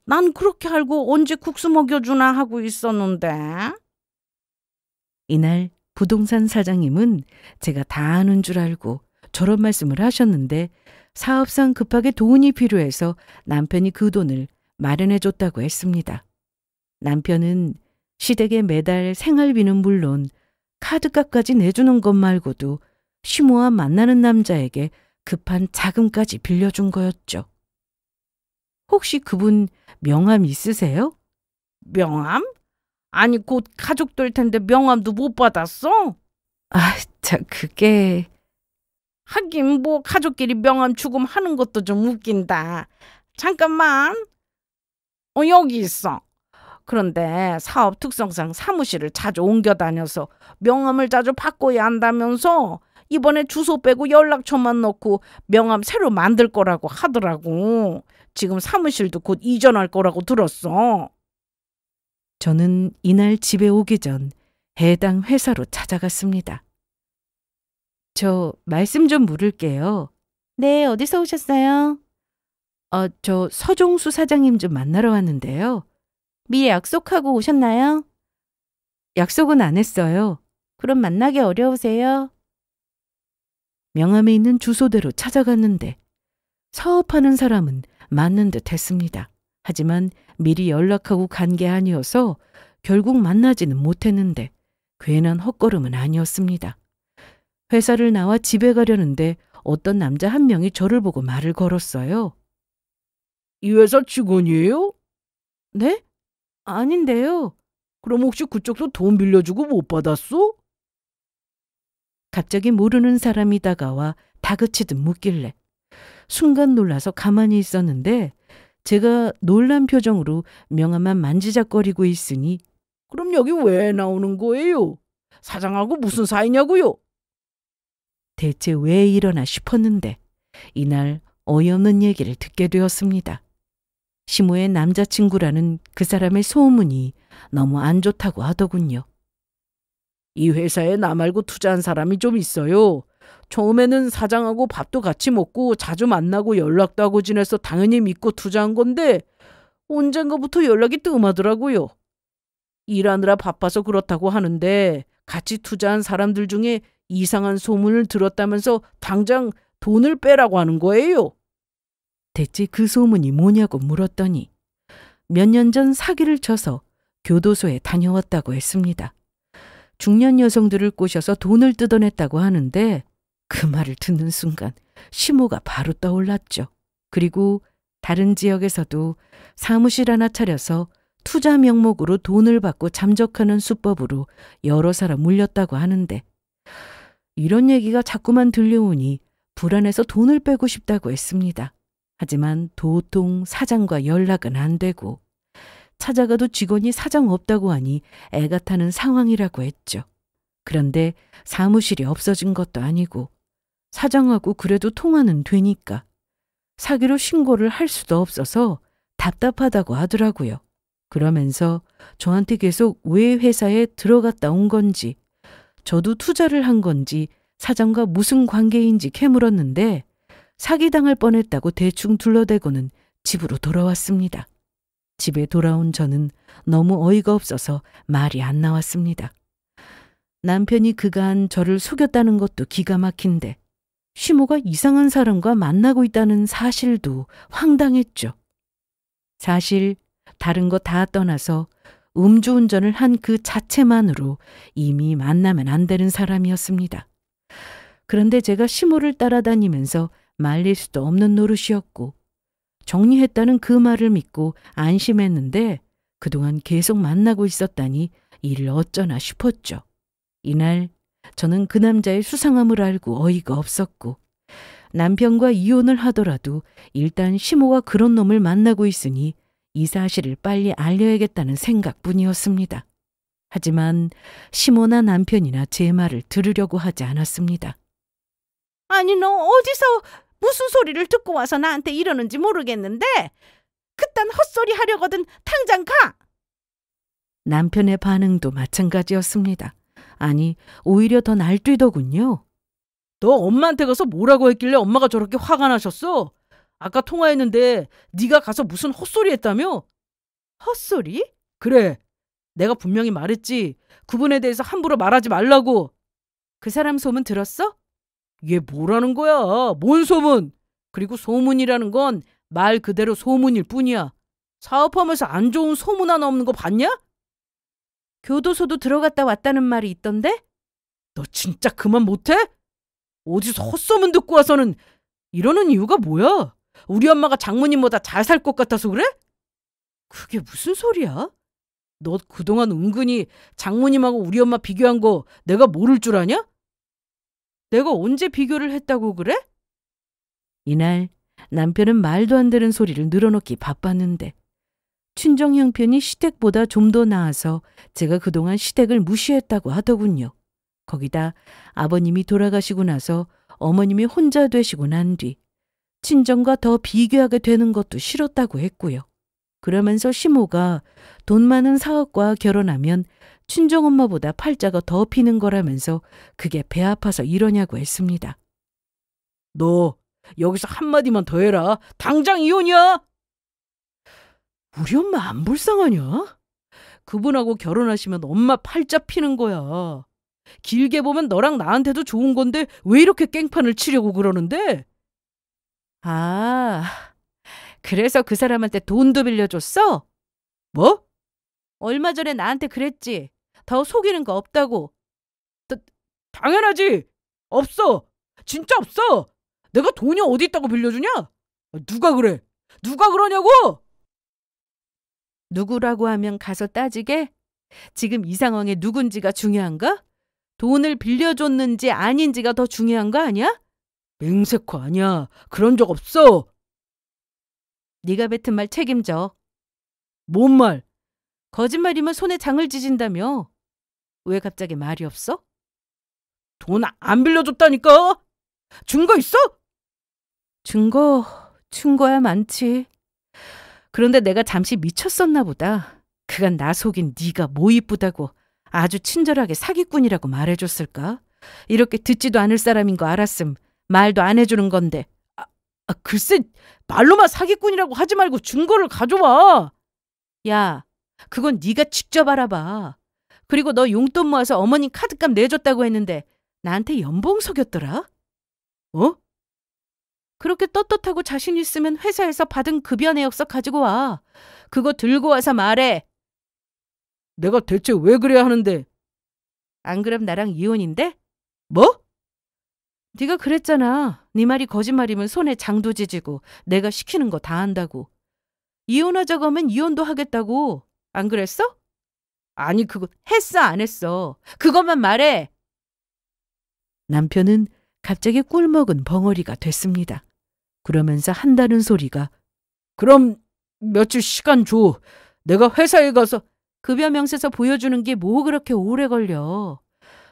[SPEAKER 1] 난 그렇게 알고 언제 국수 먹여주나 하고 있었는데. 이날 부동산 사장님은 제가 다 아는 줄 알고 저런 말씀을 하셨는데 사업상 급하게 돈이 필요해서 남편이 그 돈을 마련해 줬다고 했습니다. 남편은 시댁에 매달 생활비는 물론 카드값까지 내주는 것 말고도 시모와 만나는 남자에게 급한 자금까지 빌려준 거였죠. 혹시 그분 명함 있으세요?
[SPEAKER 2] 명함? 아니 곧 가족 될 텐데 명함도 못 받았어?
[SPEAKER 1] 그게...
[SPEAKER 2] 하긴 뭐 가족끼리 명함 주고하는 것도 좀 웃긴다. 잠깐만. 여기 있어. 그런데 사업 특성상 사무실을 자주 옮겨 다녀서 명함을 자주 바꿔야 한다면서 이번에 주소 빼고 연락처만 넣고 명함 새로 만들 거라고 하더라고. 지금 사무실도 곧 이전할 거라고 들었어.
[SPEAKER 1] 저는 이날 집에 오기 전 해당 회사로 찾아갔습니다. 저 말씀 좀 물을게요.
[SPEAKER 2] 네, 어디서 오셨어요?
[SPEAKER 1] 저 서종수 사장님 좀 만나러 왔는데요.
[SPEAKER 2] 미리 약속하고 오셨나요?
[SPEAKER 1] 약속은 안 했어요.
[SPEAKER 2] 그럼 만나기 어려우세요?
[SPEAKER 1] 명함에 있는 주소대로 찾아갔는데 사업하는 사람은 맞는 듯 했습니다. 하지만 미리 연락하고 간 게 아니어서 결국 만나지는 못했는데 괜한 헛걸음은 아니었습니다. 회사를 나와 집에 가려는데 어떤 남자 한 명이 저를 보고 말을 걸었어요.
[SPEAKER 2] 이 회사 직원이에요?
[SPEAKER 1] 네? 아닌데요.
[SPEAKER 2] 그럼 혹시 그쪽도 돈 빌려주고 못 받았어?
[SPEAKER 1] 갑자기 모르는 사람이 다가와 다그치듯 묻길래 순간 놀라서 가만히 있었는데 제가 놀란 표정으로 명함만 만지작거리고 있으니
[SPEAKER 2] 그럼 여기 왜 나오는 거예요? 사장하고 무슨 사이냐고요?
[SPEAKER 1] 대체 왜 이러나 싶었는데 이날 어이없는 얘기를 듣게 되었습니다. 시모의 남자친구라는 그 사람의 소문이 너무 안 좋다고 하더군요.
[SPEAKER 2] 이 회사에 나 말고 투자한 사람이 좀 있어요. 처음에는 사장하고 밥도 같이 먹고 자주 만나고 연락도 하고 지내서 당연히 믿고 투자한 건데 언젠가부터 연락이 뜸하더라고요. 일하느라 바빠서 그렇다고 하는데 같이 투자한 사람들 중에 이상한 소문을 들었다면서 당장 돈을 빼라고 하는 거예요.
[SPEAKER 1] 대체 그 소문이 뭐냐고 물었더니 몇 년 전 사기를 쳐서 교도소에 다녀왔다고 했습니다. 중년 여성들을 꼬셔서 돈을 뜯어냈다고 하는데 그 말을 듣는 순간 시모가 바로 떠올랐죠. 그리고 다른 지역에서도 사무실 하나 차려서 투자 명목으로 돈을 받고 잠적하는 수법으로 여러 사람 물렸다고 하는데 이런 얘기가 자꾸만 들려오니 불안해서 돈을 빼고 싶다고 했습니다. 하지만 도통 사장과 연락은 안 되고 찾아가도 직원이 사장 없다고 하니 애가 타는 상황이라고 했죠. 그런데 사무실이 없어진 것도 아니고 사장하고 그래도 통화는 되니까 사기로 신고를 할 수도 없어서 답답하다고 하더라고요. 그러면서 저한테 계속 왜 회사에 들어갔다 온 건지 저도 투자를 한 건지 사장과 무슨 관계인지 캐물었는데 사기당할 뻔했다고 대충 둘러대고는 집으로 돌아왔습니다. 집에 돌아온 저는 너무 어이가 없어서 말이 안 나왔습니다. 남편이 그간 저를 속였다는 것도 기가 막힌데 시모가 이상한 사람과 만나고 있다는 사실도 황당했죠. 사실 다른 거 다 떠나서 음주운전을 한 그 자체만으로 이미 만나면 안 되는 사람이었습니다. 그런데 제가 시모를 따라다니면서 말릴 수도 없는 노릇이었고 정리했다는 그 말을 믿고 안심했는데 그동안 계속 만나고 있었다니 이를 어쩌나 싶었죠. 이날 저는 그 남자의 수상함을 알고 어이가 없었고 남편과 이혼을 하더라도 일단 시모가 그런 놈을 만나고 있으니 이 사실을 빨리 알려야겠다는 생각뿐이었습니다. 하지만 시모나 남편이나 제 말을 들으려고 하지 않았습니다.
[SPEAKER 2] 아니 너 어디서 무슨 소리를 듣고 와서 나한테 이러는지 모르겠는데 그딴 헛소리 하려거든 당장 가!
[SPEAKER 1] 남편의 반응도 마찬가지였습니다. 아니 오히려 더 날뛰더군요.
[SPEAKER 2] 너 엄마한테 가서 뭐라고 했길래 엄마가 저렇게 화가 나셨어? 아까 통화했는데 네가 가서 무슨 헛소리 했다며? 헛소리? 그래. 내가 분명히 말했지. 그분에 대해서 함부로 말하지 말라고.
[SPEAKER 1] 그 사람 소문 들었어?
[SPEAKER 2] 얘 뭐라는 거야? 뭔 소문? 그리고 소문이라는 건 말 그대로 소문일 뿐이야. 사업하면서 안 좋은 소문 하나 없는 거 봤냐?
[SPEAKER 1] 교도소도 들어갔다 왔다는 말이 있던데?
[SPEAKER 2] 너 진짜 그만 못해? 어디서 헛소문 듣고 와서는 이러는 이유가 뭐야? 우리 엄마가 장모님보다 잘 살 것 같아서 그래? 그게 무슨 소리야? 너 그동안 은근히 장모님하고 우리 엄마 비교한 거 내가 모를 줄 아냐? 내가 언제 비교를 했다고 그래?
[SPEAKER 1] 이날 남편은 말도 안 되는 소리를 늘어놓기 바빴는데 친정 형편이 시댁보다 좀 더 나아서 제가 그동안 시댁을 무시했다고 하더군요. 거기다 아버님이 돌아가시고 나서 어머님이 혼자 되시고 난 뒤 친정과 더 비교하게 되는 것도 싫었다고 했고요. 그러면서 시모가 돈 많은 사업과 결혼하면 친정엄마보다 팔자가 더 피는 거라면서 그게 배 아파서 이러냐고 했습니다.
[SPEAKER 2] 너 여기서 한마디만 더 해라. 당장 이혼이야. 우리 엄마 안 불쌍하냐? 그분하고 결혼하시면 엄마 팔자 피는 거야. 길게 보면 너랑 나한테도 좋은 건데 왜 이렇게 깽판을 치려고 그러는데?
[SPEAKER 1] 아, 그래서 그 사람한테 돈도 빌려줬어?
[SPEAKER 2] 뭐?
[SPEAKER 1] 얼마 전에 나한테 그랬지. 더 속이는 거 없다고.
[SPEAKER 2] 당연하지. 없어. 진짜 없어. 내가 돈이 어디 있다고 빌려주냐? 누가 그래? 누가 그러냐고?
[SPEAKER 1] 누구라고 하면 가서 따지게? 지금 이 상황에 누군지가 중요한가? 돈을 빌려줬는지 아닌지가 더 중요한 거 아니야?
[SPEAKER 2] 맹세코 아니야. 그런 적 없어.
[SPEAKER 1] 네가 뱉은 말 책임져.
[SPEAKER 2] 뭔 말?
[SPEAKER 1] 거짓말이면 손에 장을 찢은다며. 왜 갑자기 말이 없어?
[SPEAKER 2] 돈 안 빌려줬다니까. 증거 있어?
[SPEAKER 1] 증거야 많지. 그런데 내가 잠시 미쳤었나 보다. 그간 나 속인 네가 뭐 이쁘다고 아주 친절하게 사기꾼이라고 말해줬을까? 이렇게 듣지도 않을 사람인 거 알았음 말도 안 해주는 건데.
[SPEAKER 2] 글쎄 말로만 사기꾼이라고 하지 말고 증거를 가져와.
[SPEAKER 1] 야, 그건 네가 직접 알아봐. 그리고 너 용돈 모아서 어머님 카드값 내줬다고 했는데 나한테 연봉 속였더라?
[SPEAKER 2] 어?
[SPEAKER 1] 그렇게 떳떳하고 자신 있으면 회사에서 받은 급여 내역서 가지고 와. 그거 들고 와서 말해.
[SPEAKER 2] 내가 대체 왜 그래야 하는데?
[SPEAKER 1] 안 그럼 나랑 이혼인데?
[SPEAKER 2] 뭐?
[SPEAKER 1] 네가 그랬잖아. 네 말이 거짓말이면 손에 장도 지지고 내가 시키는 거 다 한다고. 이혼하자고 하면 이혼도 하겠다고. 안 그랬어?
[SPEAKER 2] 아니 그거
[SPEAKER 1] 했어 안 했어? 그것만 말해. 남편은 갑자기 꿀먹은 벙어리가 됐습니다. 그러면서 한다는 소리가
[SPEAKER 2] 그럼 며칠 시간 줘. 내가 회사에 가서
[SPEAKER 1] 급여 명세서 보여주는 게 뭐 그렇게 오래 걸려.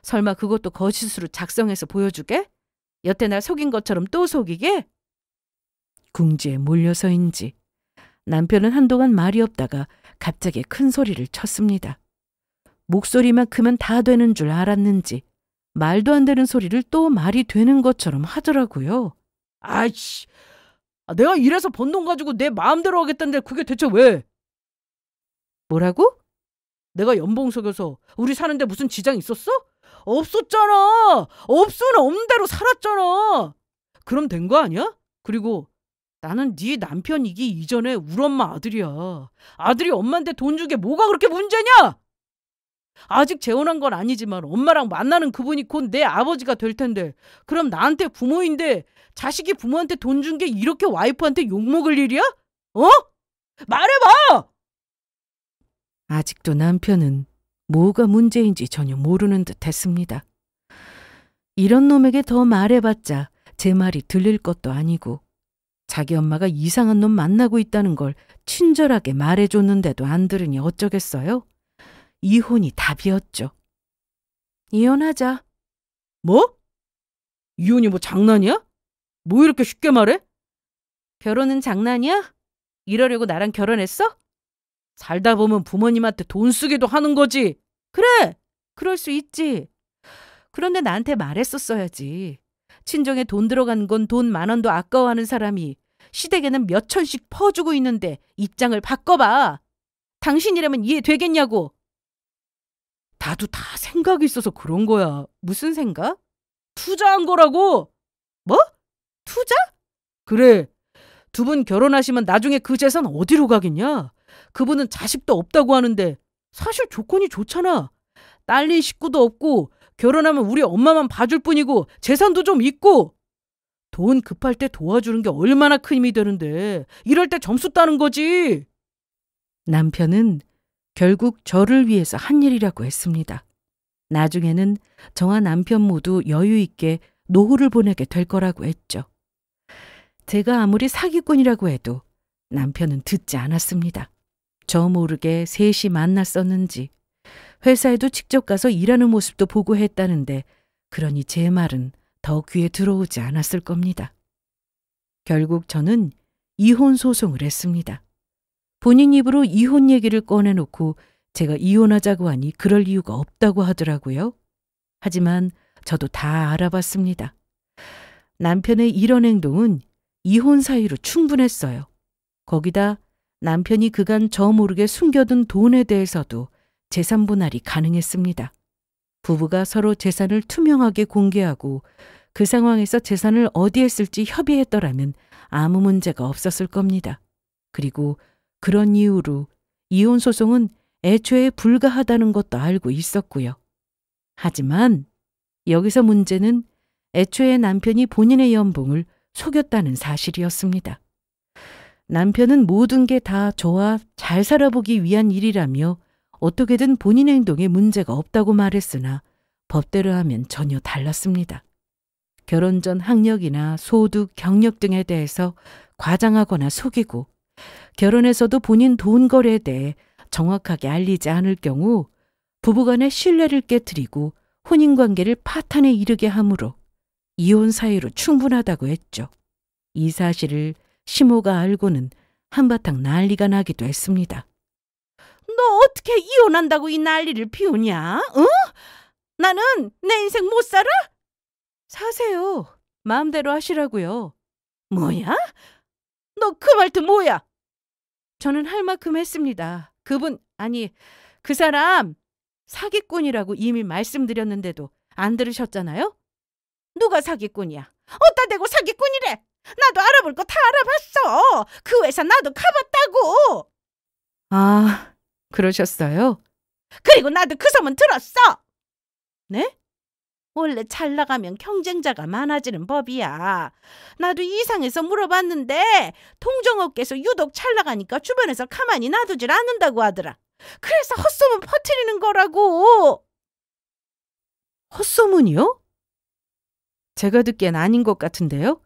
[SPEAKER 1] 설마 그것도 거짓으로 작성해서 보여주게? 여태 날 속인 것처럼 또 속이게? 궁지에 몰려서인지 남편은 한동안 말이 없다가 갑자기 큰 소리를 쳤습니다. 목소리만 크면 다 되는 줄 알았는지 말도 안 되는 소리를 또 말이 되는 것처럼 하더라고요.
[SPEAKER 2] 아이씨, 내가 이래서 번 돈 가지고 내 마음대로 하겠다는데 그게 대체 왜?
[SPEAKER 1] 뭐라고?
[SPEAKER 2] 내가 연봉 속여서 우리 사는데 무슨 지장 있었어? 없었잖아. 없으면 없는 대로 살았잖아. 그럼 된 거 아니야? 그리고 나는 네 남편이기 이전에 우리 엄마 아들이야. 아들이 엄마한테 돈 준 게 뭐가 그렇게 문제냐? 아직 재혼한 건 아니지만 엄마랑 만나는 그분이 곧 내 아버지가 될 텐데 그럼 나한테 부모인데 자식이 부모한테 돈 준 게 이렇게 와이프한테 욕먹을 일이야? 어? 말해봐!
[SPEAKER 1] 아직도 남편은 뭐가 문제인지 전혀 모르는 듯 했습니다. 이런 놈에게 더 말해봤자 제 말이 들릴 것도 아니고 자기 엄마가 이상한 놈 만나고 있다는 걸 친절하게 말해줬는데도 안 들으니 어쩌겠어요? 이혼이 답이었죠. 이혼하자.
[SPEAKER 2] 뭐? 이혼이 뭐 장난이야? 뭐 이렇게 쉽게 말해?
[SPEAKER 1] 결혼은 장난이야? 이러려고 나랑 결혼했어?
[SPEAKER 2] 살다 보면 부모님한테 돈 쓰기도 하는 거지.
[SPEAKER 1] 그래, 그럴 수 있지. 그런데 나한테 말했었어야지. 친정에 돈 들어간 건 돈 10,000원도 아까워하는 사람이 시댁에는 몇 천씩 퍼주고 있는데 입장을 바꿔봐. 당신이라면 이해되겠냐고.
[SPEAKER 2] 나도 다 생각이 있어서 그런 거야.
[SPEAKER 1] 무슨 생각?
[SPEAKER 2] 투자한 거라고.
[SPEAKER 1] 뭐? 투자? 그래. 두 분 결혼하시면 나중에 그 재산 어디로 가겠냐? 그분은 자식도 없다고 하는데 사실 조건이 좋잖아. 딸린 식구도 없고 결혼하면 우리 엄마만 봐줄 뿐이고 재산도 좀 있고. 돈 급할 때 도와주는 게 얼마나 큰 힘이 되는데 이럴 때 점수 따는 거지. 남편은 결국 저를 위해서 한 일이라고 했습니다. 나중에는 저와 남편 모두 여유 있게 노후를 보내게 될 거라고 했죠. 제가 아무리 사기꾼이라고 해도 남편은 듣지 않았습니다. 저 모르게 셋이 만났었는지 회사에도 직접 가서 일하는 모습도 보고 했다는데 그러니 제 말은 더 귀에 들어오지 않았을 겁니다. 결국 저는 이혼 소송을 했습니다. 본인 입으로 이혼 얘기를 꺼내놓고 제가 이혼하자고 하니 그럴 이유가 없다고 하더라고요. 하지만 저도 다 알아봤습니다. 남편의 이런 행동은 이혼 사유로 충분했어요. 거기다 남편이 그간 저 모르게 숨겨둔 돈에 대해서도 재산 분할이 가능했습니다. 부부가 서로 재산을 투명하게 공개하고 그 상황에서 재산을 어디에 쓸지 협의했더라면 아무 문제가 없었을 겁니다. 그리고 그런 이유로 이혼 소송은 애초에 불가하다는 것도 알고 있었고요. 하지만 여기서 문제는 애초에 남편이 본인의 연봉을 속였다는 사실이었습니다. 남편은 모든 게 다 저와 잘 살아보기 위한 일이라며 어떻게든 본인 행동에 문제가 없다고 말했으나 법대로 하면 전혀 달랐습니다. 결혼 전 학력이나 소득, 경력 등에 대해서 과장하거나 속이고 결혼해서도 본인 돈 거래에 대해 정확하게 알리지 않을 경우 부부간의 신뢰를 깨트리고 혼인관계를 파탄에 이르게 하므로 이혼 사유로 충분하다고 했죠. 이 사실을 시모가 알고는 한바탕 난리가 나기도 했습니다.
[SPEAKER 2] 너 어떻게 이혼한다고 이 난리를 피우냐? 어? 나는 내 인생 못 살아?
[SPEAKER 1] 사세요. 마음대로 하시라고요.
[SPEAKER 2] 뭐야? 너 그 말투 뭐야?
[SPEAKER 1] 저는 할 만큼 했습니다. 그 사람 사기꾼이라고 이미 말씀드렸는데도 안 들으셨잖아요?
[SPEAKER 2] 누가 사기꾼이야? 어디다 대고 사기꾼이래? 나도 알아볼 거 다 알아봤어. 그 회사 나도 가봤다고.
[SPEAKER 1] 아, 그러셨어요?
[SPEAKER 2] 그리고 나도 그 소문 들었어.
[SPEAKER 1] 네?
[SPEAKER 2] 원래 잘 나가면 경쟁자가 많아지는 법이야. 나도 이상해서 물어봤는데 통정업계에서 유독 잘 나가니까 주변에서 가만히 놔두질 않는다고 하더라. 그래서 헛소문 퍼뜨리는 거라고.
[SPEAKER 1] 헛소문이요? 제가 듣기엔 아닌 것 같은데요?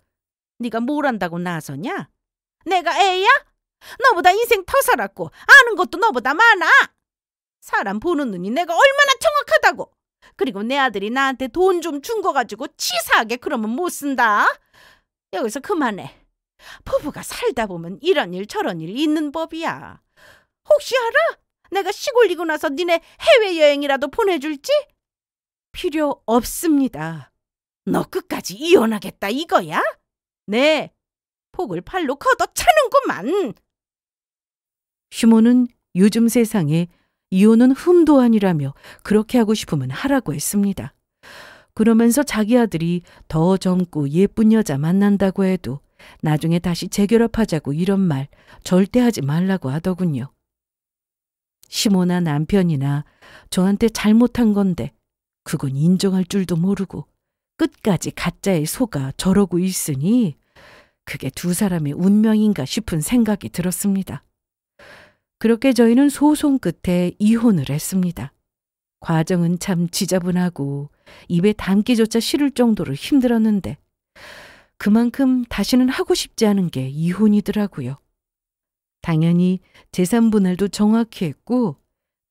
[SPEAKER 2] 네가 뭘 안다고 나서냐? 내가 애야? 너보다 인생 더 살았고 아는 것도 너보다 많아. 사람 보는 눈이 내가 얼마나 정확하다고. 그리고 내 아들이 나한테 돈 좀 준 거 가지고 치사하게 그러면 못 쓴다. 여기서 그만해. 부부가 살다 보면 이런 일 저런 일 있는 법이야. 혹시 알아? 내가 시골리고 나서 니네 해외여행이라도 보내줄지?
[SPEAKER 1] 필요 없습니다.
[SPEAKER 2] 너 끝까지 이혼하겠다 이거야? 네. 폭을 팔로 걷어차는구만.
[SPEAKER 1] 시모는 요즘 세상에 이혼은 흠도 아니라며 그렇게 하고 싶으면 하라고 했습니다. 그러면서 자기 아들이 더 젊고 예쁜 여자 만난다고 해도 나중에 다시 재결합하자고 이런 말 절대 하지 말라고 하더군요. 시모나 남편이나 저한테 잘못한 건데 그건 인정할 줄도 모르고 끝까지 가짜에 속아 저러고 있으니 그게 두 사람의 운명인가 싶은 생각이 들었습니다. 그렇게 저희는 소송 끝에 이혼을 했습니다. 과정은 참 지저분하고 입에 담기조차 싫을 정도로 힘들었는데 그만큼 다시는 하고 싶지 않은 게 이혼이더라고요. 당연히 재산 분할도 정확히 했고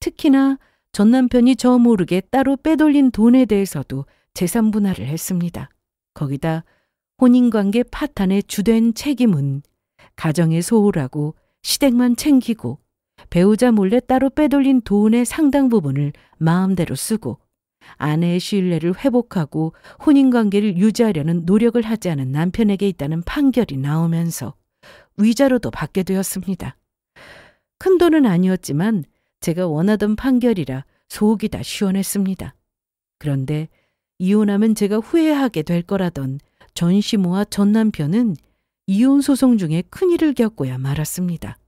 [SPEAKER 1] 특히나 전 남편이 저 모르게 따로 빼돌린 돈에 대해서도 재산 분할을 했습니다. 거기다 혼인관계 파탄의 주된 책임은 가정의 소홀하고 시댁만 챙기고 배우자 몰래 따로 빼돌린 돈의 상당 부분을 마음대로 쓰고 아내의 신뢰를 회복하고 혼인관계를 유지하려는 노력을 하지 않은 남편에게 있다는 판결이 나오면서 위자료도 받게 되었습니다. 큰 돈은 아니었지만 제가 원하던 판결이라 속이 다 시원했습니다. 그런데 이혼하면 제가 후회하게 될 거라던 전 시모와 전 남편은 이혼 소송 중에 큰일을 겪고야 말았습니다.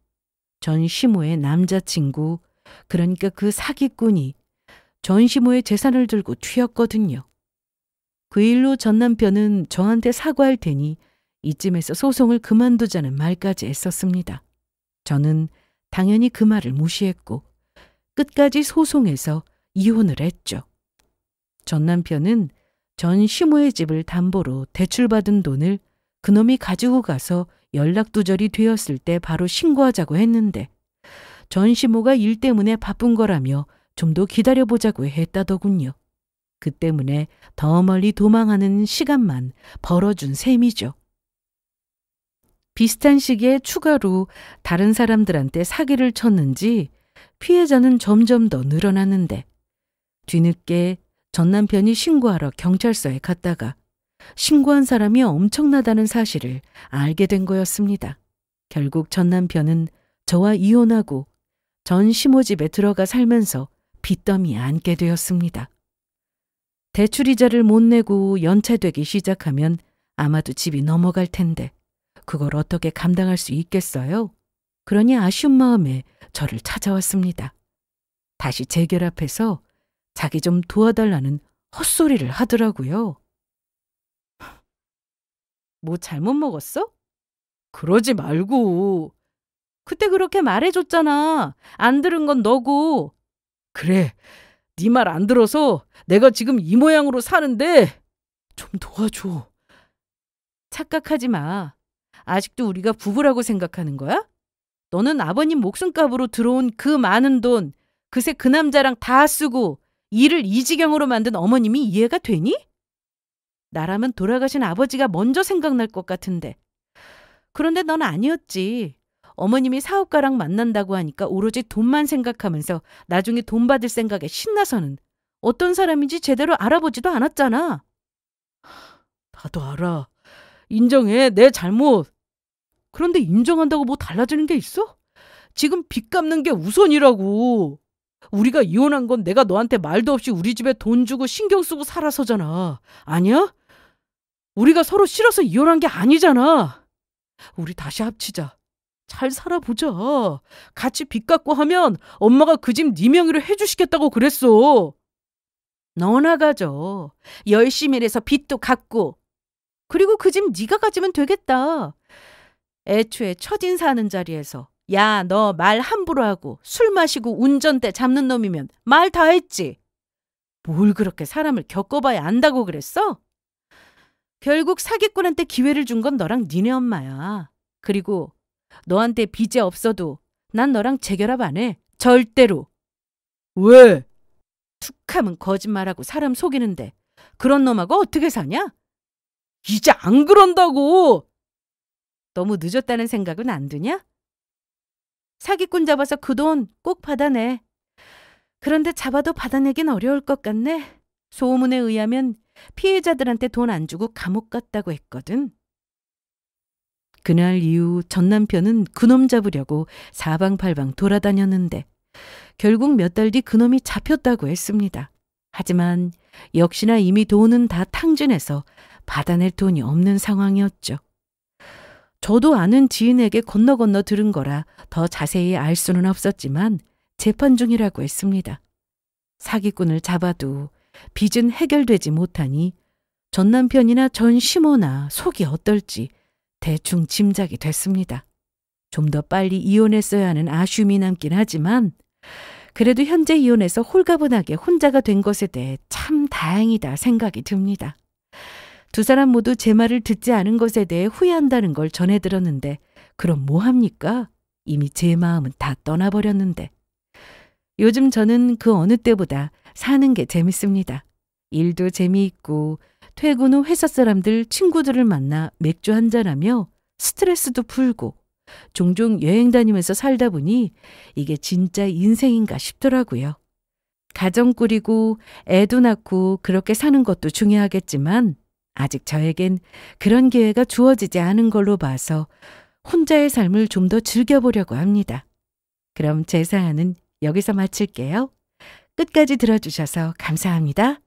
[SPEAKER 1] 전 시모의 남자친구, 그러니까 그 사기꾼이 전 시모의 재산을 들고 튀었거든요. 그 일로 전 남편은 저한테 사과할 테니 이쯤에서 소송을 그만두자는 말까지 했었습니다. 저는 당연히 그 말을 무시했고 끝까지 소송해서 이혼을 했죠. 전 남편은 전 시모의 집을 담보로 대출받은 돈을 그놈이 가지고 가서 연락두절이 되었을 때 바로 신고하자고 했는데 전 시모가 일 때문에 바쁜 거라며 좀 더 기다려보자고 했다더군요. 그 때문에 더 멀리 도망하는 시간만 벌어준 셈이죠. 비슷한 시기에 추가로 다른 사람들한테 사기를 쳤는지 피해자는 점점 더 늘어났는데 뒤늦게 전 남편이 신고하러 경찰서에 갔다가 신고한 사람이 엄청나다는 사실을 알게 된 거였습니다. 결국 전 남편은 저와 이혼하고 전 시모 집에 들어가 살면서 빚더미에 앉게 되었습니다. 대출이자를 못 내고 연체되기 시작하면 아마도 집이 넘어갈 텐데 그걸 어떻게 감당할 수 있겠어요? 그러니 아쉬운 마음에 저를 찾아왔습니다. 다시 재결합해서 자기 좀 도와달라는 헛소리를 하더라고요. 뭐 잘못 먹었어? 그러지 말고. 그때 그렇게 말해줬잖아. 안 들은 건 너고. 그래, 네 말 안 들어서 내가 지금 이 모양으로 사는데 좀 도와줘. 착각하지 마. 아직도 우리가 부부라고 생각하는 거야? 너는 아버님 목숨값으로 들어온 그 많은 돈 그새 그 남자랑 다 쓰고 일을 이 지경으로 만든 어머님이 이해가 되니? 나라면 돌아가신 아버지가 먼저 생각날 것 같은데. 그런데 넌 아니었지. 어머님이 사업가랑 만난다고 하니까 오로지 돈만 생각하면서 나중에 돈 받을 생각에 신나서는 어떤 사람인지 제대로 알아보지도 않았잖아. 나도 알아. 인정해. 내 잘못. 그런데 인정한다고 뭐 달라지는 게 있어? 지금 빚 갚는 게 우선이라고. 우리가 이혼한 건 내가 너한테 말도 없이 우리 집에 돈 주고 신경 쓰고 살아서잖아. 아니야? 우리가 서로 싫어서 이혼한 게 아니잖아. 우리 다시 합치자. 잘 살아보자. 같이 빚 갚고 하면 엄마가 그 집 네 명의로 해주시겠다고 그랬어. 너나 가져. 열심히 일해서 빚도 갚고. 그리고 그 집 네가 가지면 되겠다. 애초에 첫인사하는 자리에서 야, 너 말 함부로 하고 술 마시고 운전대 잡는 놈이면 말 다 했지. 뭘 그렇게 사람을 겪어봐야 안다고 그랬어? 결국 사기꾼한테 기회를 준 건 너랑 니네 엄마야. 그리고 너한테 빚이 없어도 난 너랑 재결합 안 해. 절대로. 왜? 툭하면 거짓말하고 사람 속이는데 그런 놈하고 어떻게 사냐? 이제 안 그런다고. 너무 늦었다는 생각은 안 드냐? 사기꾼 잡아서 그 돈 꼭 받아내. 그런데 잡아도 받아내긴 어려울 것 같네. 소문에 의하면 피해자들한테 돈 안 주고 감옥 갔다고 했거든. 그날 이후 전 남편은 그놈 잡으려고 사방팔방 돌아다녔는데 결국 몇 달 뒤 그놈이 잡혔다고 했습니다. 하지만 역시나 이미 돈은 다 탕진해서 받아낼 돈이 없는 상황이었죠. 저도 아는 지인에게 건너 들은 거라 더 자세히 알 수는 없었지만 재판 중이라고 했습니다. 사기꾼을 잡아도 빚은 해결되지 못하니 전 남편이나 전 시모나 속이 어떨지 대충 짐작이 됐습니다. 좀 더 빨리 이혼했어야 하는 아쉬움이 남긴 하지만 그래도 현재 이혼해서 홀가분하게 혼자가 된 것에 대해 참 다행이다 생각이 듭니다. 두 사람 모두 제 말을 듣지 않은 것에 대해 후회한다는 걸 전해 들었는데 그럼 뭐합니까? 이미 제 마음은 다 떠나버렸는데. 요즘 저는 그 어느 때보다 사는 게 재밌습니다. 일도 재미있고 퇴근 후 회사 사람들 친구들을 만나 맥주 한잔하며 스트레스도 풀고 종종 여행 다니면서 살다 보니 이게 진짜 인생인가 싶더라고요. 가정 꾸리고 애도 낳고 그렇게 사는 것도 중요하겠지만 아직 저에겐 그런 기회가 주어지지 않은 걸로 봐서 혼자의 삶을 좀 더 즐겨보려고 합니다. 그럼 제 사연은 여기서 마칠게요. 끝까지 들어주셔서 감사합니다.